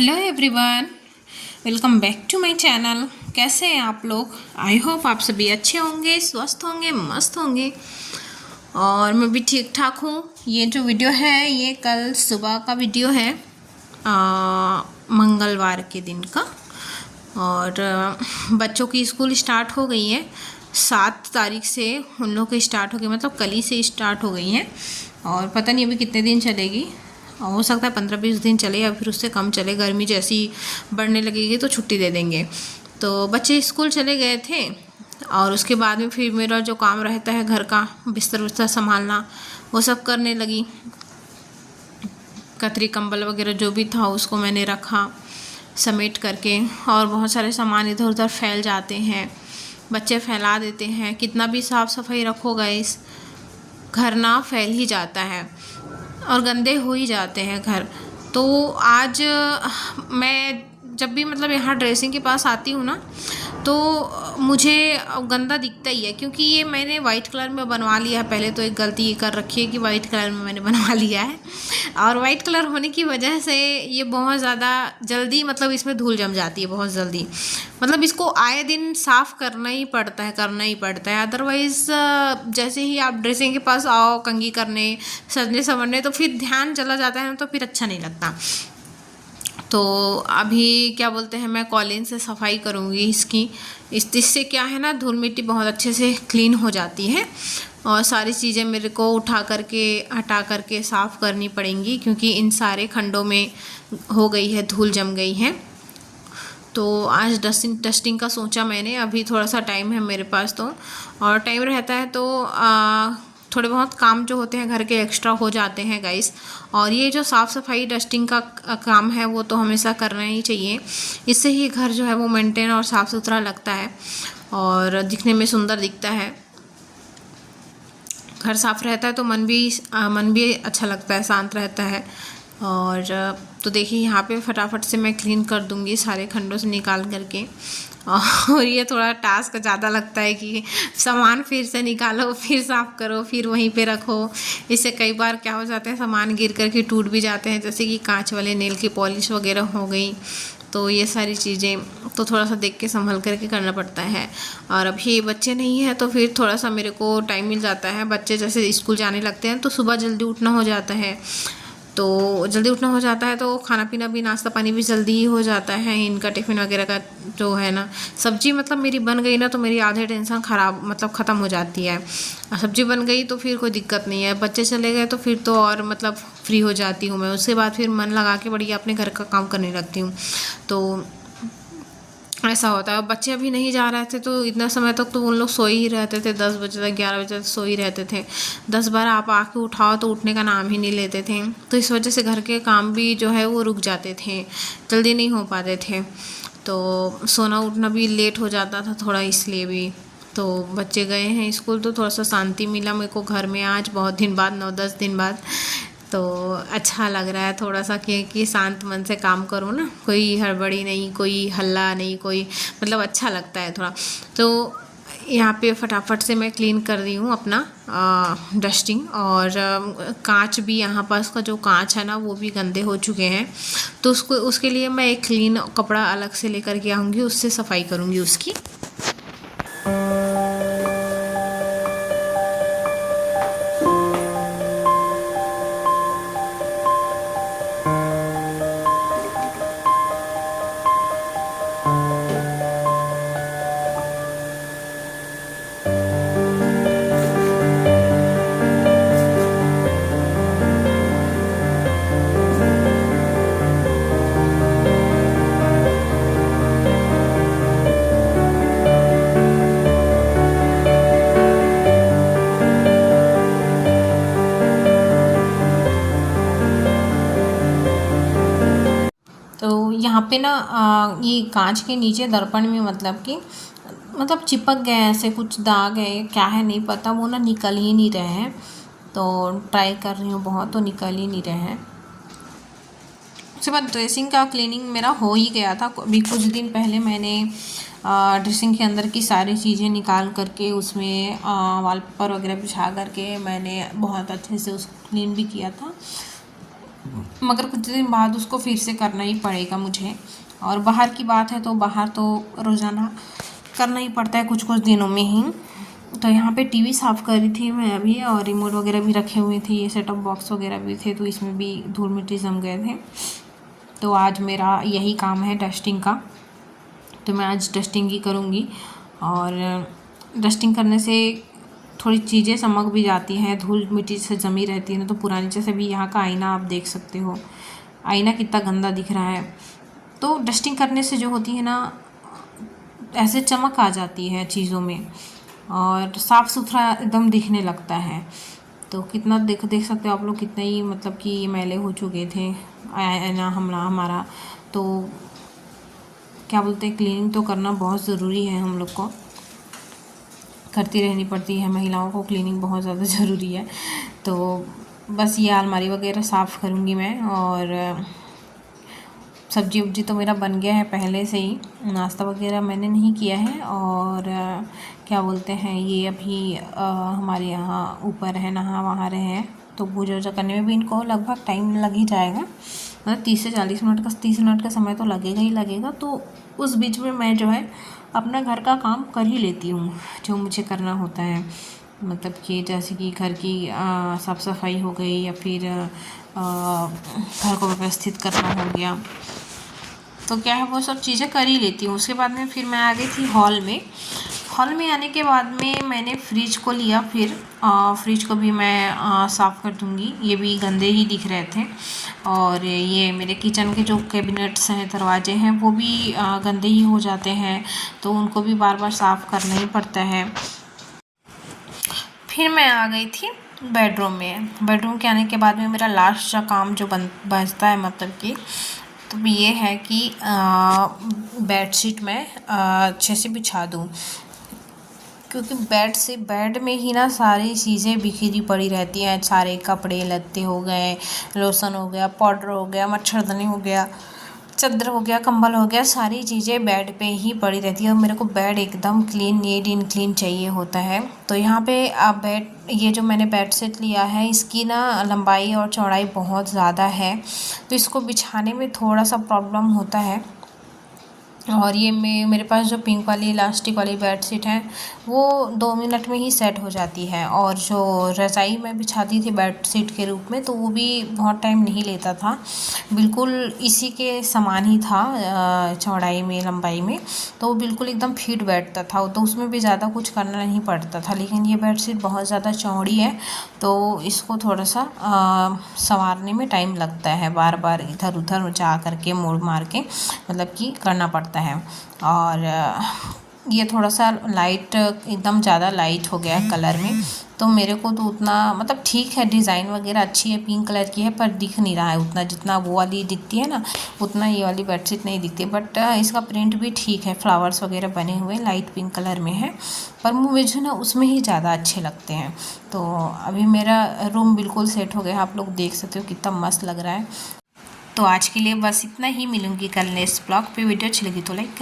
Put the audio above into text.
Hello everyone, welcome back to my channel. कैसे हैं आप लोग? आई होप आप सभी अच्छे होंगे, स्वस्थ होंगे, मस्त होंगे और मैं भी ठीक ठाक हूँ। ये जो वीडियो है ये कल सुबह का वीडियो है, मंगलवार के दिन का। और बच्चों की स्कूल स्टार्ट हो गई है 7 तारीख से। उन लोग की स्टार्ट हो गई, मतलब कल ही से स्टार्ट हो गई हैं और पता नहीं अभी कितने दिन चलेगी। हो सकता है 15-20 दिन चले या फिर उससे कम चले। गर्मी जैसी बढ़ने लगेगी तो छुट्टी दे देंगे। तो बच्चे स्कूल चले गए थे और उसके बाद में फिर मेरा जो काम रहता है घर का, बिस्तर विस्तर संभालना, वो सब करने लगी। कतरी कंबल वगैरह जो भी था उसको मैंने रखा समेट करके। और बहुत सारे सामान इधर उधर फैल जाते हैं, बच्चे फैला देते हैं। कितना भी साफ़ सफाई रखो गाइस, घर ना फैल ही जाता है और गंदे हो ही जाते हैं घर। तो आज मैं जब भी मतलब यहाँ ड्रेसिंग के पास आती हूँ ना, तो मुझे गंदा दिखता ही है, क्योंकि ये मैंने वाइट कलर में बनवा लिया है। पहले तो एक गलती ये कर रखी है कि वाइट कलर में मैंने बनवा लिया है, और वाइट कलर होने की वजह से ये बहुत ज़्यादा जल्दी, मतलब इसमें धूल जम जाती है बहुत जल्दी। मतलब इसको आए दिन साफ़ करना ही पड़ता है, अदरवाइज़ जैसे ही आप ड्रेसिंग के पास आओ कंघी करने, सजने संवरने, तो फिर ध्यान चला जाता है, तो फिर अच्छा नहीं लगता। तो अभी क्या बोलते हैं, मैं कॉलिन से सफाई करूँगी इसकी। इससे क्या है ना, धूल मिट्टी बहुत अच्छे से क्लीन हो जाती है और सारी चीज़ें मेरे को उठा करके हटा करके साफ़ करनी पड़ेंगी, क्योंकि इन सारे खंडों में हो गई है, धूल जम गई है। तो आज डस्टिंग का सोचा मैंने। अभी थोड़ा सा टाइम है मेरे पास, तो और टाइम रहता है तो थोड़े बहुत काम जो होते हैं घर के एक्स्ट्रा हो जाते हैं गाइस। और ये जो साफ़ सफाई डस्टिंग का काम है वो तो हमेशा करना ही चाहिए। इससे ही घर जो है वो मेंटेन और साफ़ सुथरा लगता है और दिखने में सुंदर दिखता है। घर साफ़ रहता है तो मन भी अच्छा लगता है, शांत रहता है। और तो देखिए यहाँ पे फटाफट से मैं क्लीन कर दूँगी सारे खंडों से निकाल करके। और ये थोड़ा टास्क ज़्यादा लगता है कि सामान फिर से निकालो, फिर साफ़ करो, फिर वहीं पे रखो। इससे कई बार क्या हो जाता है, सामान गिर कर के टूट भी जाते हैं, जैसे कि कांच वाले नेल की पॉलिश वगैरह हो गई। तो ये सारी चीज़ें तो थोड़ा सा देख के संभल करके करना पड़ता है। और अभी बच्चे नहीं हैं तो फिर थोड़ा सा मेरे को टाइम मिल जाता है। बच्चे जैसे स्कूल जाने लगते हैं तो सुबह जल्दी उठना हो जाता है, तो खाना पीना भी, नाश्ता पानी भी जल्दी ही हो जाता है। इनका टिफ़िन वगैरह का जो है ना, सब्जी मतलब मेरी बन गई ना तो मेरी आधे टेंशन ख़त्म हो जाती है। सब्जी बन गई तो फिर कोई दिक्कत नहीं है। बच्चे चले गए तो फिर तो और मतलब फ्री हो जाती हूँ मैं। उसके बाद फिर मन लगा के बढ़िया अपने घर का काम करने लगती हूँ। तो ऐसा होता है। बच्चे अभी नहीं जा रहे थे तो इतना समय तक तो उन लोग सो ही रहते थे, 10 बजे तक, 11 बजे तक सो ही रहते थे। 10 बार आप आके उठाओ तो उठने का नाम ही नहीं लेते थे। तो इस वजह से घर के काम भी जो है वो रुक जाते थे, जल्दी नहीं हो पाते थे। तो सोना उठना भी लेट हो जाता था थोड़ा, इसलिए भी। तो बच्चे गए हैं स्कूल तो थोड़ा सा शांति मिला मेरे को घर में आज, बहुत दिन बाद, 9-10 दिन बाद। तो अच्छा लग रहा है थोड़ा सा कि शांत मन से काम करो ना, कोई हड़बड़ी नहीं, कोई हल्ला नहीं, कोई मतलब अच्छा लगता है थोड़ा। तो यहाँ पे फटाफट से मैं क्लीन कर रही हूँ अपना डस्टिंग। और कांच भी, यहाँ पास का जो कांच है ना वो भी गंदे हो चुके हैं, तो उसके लिए मैं एक क्लीन कपड़ा अलग से लेकर के आऊँगी, उससे सफाई करूँगी उसकी। तो यहाँ पे ना ये कांच के नीचे दर्पण में मतलब चिपक गए, ऐसे कुछ दाग है, क्या है नहीं पता, वो ना निकल ही नहीं रहे हैं। तो ट्राई कर रही हूँ बहुत, तो निकल ही नहीं रहे हैं। उसके बाद ड्रेसिंग का क्लीनिंग मेरा हो ही गया था। अभी कुछ दिन पहले मैंने ड्रेसिंग के अंदर की सारी चीज़ें निकाल करके उसमें वॉलपेपर वगैरह बिछा करके मैंने बहुत अच्छे से उसको क्लीन भी किया था। मगर कुछ दिन बाद उसको फिर से करना ही पड़ेगा मुझे। और बाहर की बात है तो बाहर तो रोज़ाना करना ही पड़ता है कुछ कुछ दिनों में ही। तो यहाँ पे टीवी साफ़ कर रही थी मैं अभी, और रिमोट वगैरह भी रखे हुए थे, ये सेट टॉप बॉक्स वगैरह भी थे, तो इसमें भी धूल मिट्टी जम गए थे। तो आज मेरा यही काम है डस्टिंग का, तो मैं आज डस्टिंग ही करूँगी। और डस्टिंग करने से थोड़ी चीज़ें चमक भी जाती हैं, धूल मिट्टी से जमी रहती है ना। तो पुरानी, जैसे भी यहाँ का आईना आप देख सकते हो, आईना कितना गंदा दिख रहा है। तो डस्टिंग करने से जो होती है ना, ऐसे चमक आ जाती है चीज़ों में और साफ़ सुथरा एकदम दिखने लगता है। तो कितना देख सकते हो आप लोग, कितना ही मतलब कि मैले हो चुके थे आईना हमारा। तो क्या बोलते हैं, क्लीनिंग तो करना बहुत ज़रूरी है, हम लोग को करती रहनी पड़ती है, महिलाओं को क्लीनिंग बहुत ज़्यादा ज़रूरी है। तो बस ये अलमारी वगैरह साफ़ करूँगी मैं। और सब्जी उब्जी तो मेरा बन गया है पहले से ही, नाश्ता वगैरह मैंने नहीं किया है। और क्या बोलते हैं, ये अभी हमारे यहाँ ऊपर है, नहा वहा रहे हैं, तो पूजा वूजा करने में भी इनको लगभग टाइम लग ही जाएगा, मतलब 30 से 40 मिनट का 30 मिनट का समय तो लगेगा ही लगेगा। तो उस बीच में मैं जो है अपना घर का काम कर ही लेती हूँ जो मुझे करना होता है। मतलब कि जैसे कि घर की साफ़ सफाई हो गई, या फिर घर को व्यवस्थित करना हो गया, तो क्या है वो सब चीज़ें कर ही लेती हूँ। उसके बाद में फिर मैं आ गई थी हॉल में। हॉल में आने के बाद में मैंने फ्रिज को लिया, फिर फ्रिज को भी मैं साफ़ कर दूँगी, ये भी गंदे ही दिख रहे थे। और ये मेरे किचन के जो कैबिनेट्स हैं, दरवाजे हैं, वो भी गंदे ही हो जाते हैं, तो उनको भी बार बार साफ़ करना ही पड़ता है। फिर मैं आ गई थी बेडरूम में। बेडरूम के आने के बाद में मेरा लास्ट का काम जो बचता है, मतलब कि तो ये है कि बेडशीट मैं अच्छे से बिछा दूँ, क्योंकि बेड में ही ना सारी चीज़ें बिखरी पड़ी रहती हैं, सारे कपड़े लत्ते हो गए, लोशन हो गया, पाउडर हो गया, मच्छरदानी हो गया, चादर हो गया, कंबल हो गया, सारी चीज़ें बेड पे ही पड़ी रहती है। और मेरे को बेड एकदम क्लीन, नीट एंड क्लीन चाहिए होता है। तो यहाँ पे ये जो मैंने बेड सेट लिया है, इसकी ना लंबाई और चौड़ाई बहुत ज़्यादा है, तो इसको बिछाने में थोड़ा सा प्रॉब्लम होता है। और ये मेरे पास जो पिंक वाली इलास्टिक वाली बेडशीट है, वो 2 मिनट में ही सेट हो जाती है। और जो रज़ाई मैं बिछाती थी बेडशीट के रूप में, तो वो भी बहुत टाइम नहीं लेता था, बिल्कुल इसी के समान ही था चौड़ाई में, लंबाई में, तो वो बिल्कुल एकदम फिट बैठता था, तो उसमें भी ज़्यादा कुछ करना नहीं पड़ता था। लेकिन ये बेडशीट बहुत ज़्यादा चौड़ी है, तो इसको थोड़ा सा संवारने में टाइम लगता है, बार बार इधर उधर जा करके मोड़ मार के मतलब कि करना पड़ता है। और ये थोड़ा सा लाइट, एकदम ज़्यादा लाइट हो गया है कलर में, तो मेरे को तो उतना मतलब ठीक है, डिज़ाइन वगैरह अच्छी है, पिंक कलर की है, पर दिख नहीं रहा है उतना, जितना वो वाली दिखती है ना, उतना ये वाली बेडशीट नहीं दिखती। बट इसका प्रिंट भी ठीक है, फ्लावर्स वगैरह बने हुए लाइट पिंक कलर में है, पर मुझे ना उसमें ही ज़्यादा अच्छे लगते हैं। तो अभी मेरा रूम बिल्कुल सेट हो गया, आप लोग देख सकते हो कितना मस्त लग रहा है। तो आज के लिए बस इतना ही, मिलूँगी कल नेक्स्ट ब्लॉग पे। वीडियो अच्छी लगी तो लाइक